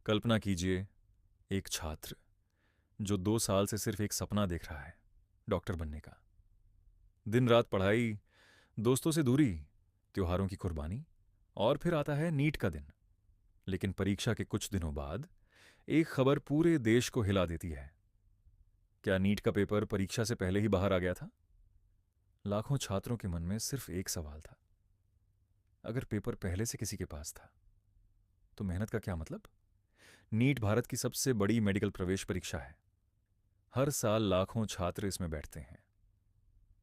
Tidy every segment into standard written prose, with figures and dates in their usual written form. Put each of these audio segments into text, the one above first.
कल्पना कीजिए, एक छात्र जो 2 साल से सिर्फ एक सपना देख रहा है, डॉक्टर बनने का। दिन रात पढ़ाई, दोस्तों से दूरी, त्योहारों की कुर्बानी, और फिर आता है नीट का दिन। लेकिन परीक्षा के कुछ दिनों बाद एक खबर पूरे देश को हिला देती है। क्या नीट का पेपर परीक्षा से पहले ही बाहर आ गया था? लाखों छात्रों के मन में सिर्फ एक सवाल था, अगर पेपर पहले से किसी के पास था तो मेहनत का क्या मतलब? नीट भारत की सबसे बड़ी मेडिकल प्रवेश परीक्षा है। हर साल लाखों छात्र इसमें बैठते हैं,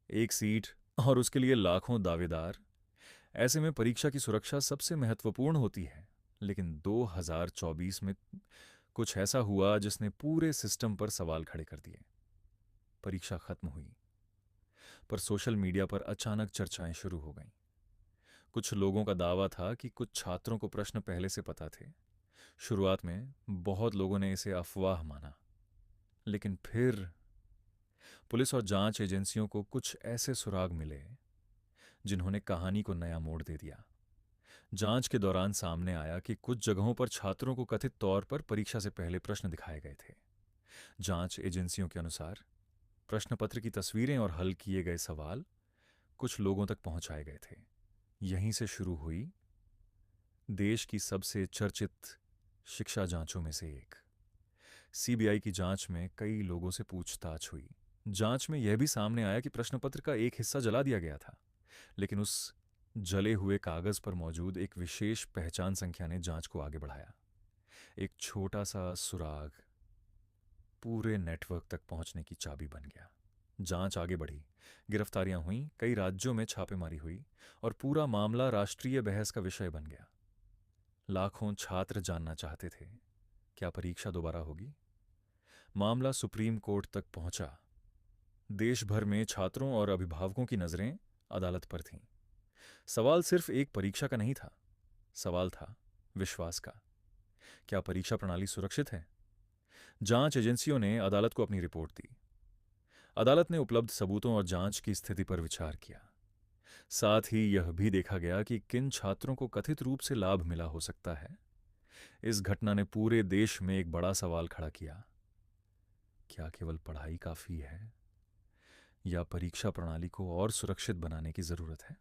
एक सीट और उसके लिए लाखों दावेदार। ऐसे में परीक्षा की सुरक्षा सबसे महत्वपूर्ण होती है। लेकिन 2024 में कुछ ऐसा हुआ जिसने पूरे सिस्टम पर सवाल खड़े कर दिए। परीक्षा खत्म हुई, पर सोशल मीडिया पर अचानक चर्चाएं शुरू हो गईं। कुछ लोगों का दावा था कि कुछ छात्रों को प्रश्न पहले से पता थे। शुरुआत में बहुत लोगों ने इसे अफवाह माना, लेकिन फिर पुलिस और जांच एजेंसियों को कुछ ऐसे सुराग मिले जिन्होंने कहानी को नया मोड़ दे दिया। जांच के दौरान सामने आया कि कुछ जगहों पर छात्रों को कथित तौर पर परीक्षा से पहले प्रश्न दिखाए गए थे। जांच एजेंसियों के अनुसार प्रश्न पत्र की तस्वीरें और हल किए गए सवाल कुछ लोगों तक पहुंचाए गए थे। यहीं से शुरू हुई देश की सबसे चर्चित शिक्षा जांचों में से एक। सीबीआई की जांच में कई लोगों से पूछताछ हुई। जांच में यह भी सामने आया कि प्रश्न पत्र का एक हिस्सा जला दिया गया था, लेकिन उस जले हुए कागज पर मौजूद एक विशेष पहचान संख्या ने जांच को आगे बढ़ाया। एक छोटा सा सुराग पूरे नेटवर्क तक पहुंचने की चाबी बन गया। जांच आगे बढ़ी, गिरफ्तारियां हुईं, कई राज्यों में छापेमारी हुई और पूरा मामला राष्ट्रीय बहस का विषय बन गया। लाखों छात्र जानना चाहते थे, क्या परीक्षा दोबारा होगी? मामला सुप्रीम कोर्ट तक पहुंचा। देश भर में छात्रों और अभिभावकों की नजरें अदालत पर थीं। सवाल सिर्फ एक परीक्षा का नहीं था, सवाल था विश्वास का। क्या परीक्षा प्रणाली सुरक्षित है? जांच एजेंसियों ने अदालत को अपनी रिपोर्ट दी। अदालत ने उपलब्ध सबूतों और जांच की स्थिति पर विचार किया। साथ ही यह भी देखा गया कि किन छात्रों को कथित रूप से लाभ मिला हो सकता है। इस घटना ने पूरे देश में एक बड़ा सवाल खड़ा किया, क्या केवल पढ़ाई काफी है या परीक्षा प्रणाली को और सुरक्षित बनाने की जरूरत है?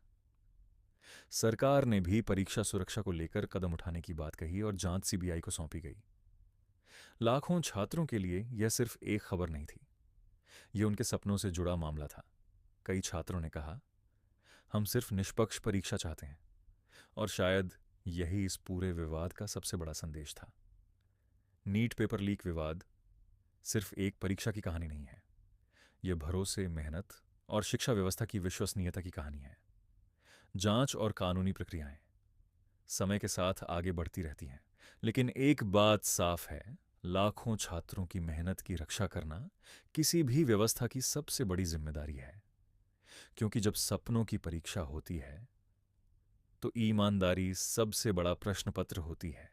सरकार ने भी परीक्षा सुरक्षा को लेकर कदम उठाने की बात कही और जांच सीबीआई को सौंपी गई। लाखों छात्रों के लिए यह सिर्फ एक खबर नहीं थी, यह उनके सपनों से जुड़ा मामला था। कई छात्रों ने कहा, हम सिर्फ निष्पक्ष परीक्षा चाहते हैं, और शायद यही इस पूरे विवाद का सबसे बड़ा संदेश था। नीट पेपर लीक विवाद सिर्फ एक परीक्षा की कहानी नहीं है, यह भरोसे, मेहनत और शिक्षा व्यवस्था की विश्वसनीयता की कहानी है। जांच और कानूनी प्रक्रियाएं समय के साथ आगे बढ़ती रहती हैं, लेकिन एक बात साफ है, लाखों छात्रों की मेहनत की रक्षा करना किसी भी व्यवस्था की सबसे बड़ी जिम्मेदारी है। क्योंकि जब सपनों की परीक्षा होती है तो ईमानदारी सबसे बड़ा प्रश्न पत्र होती है।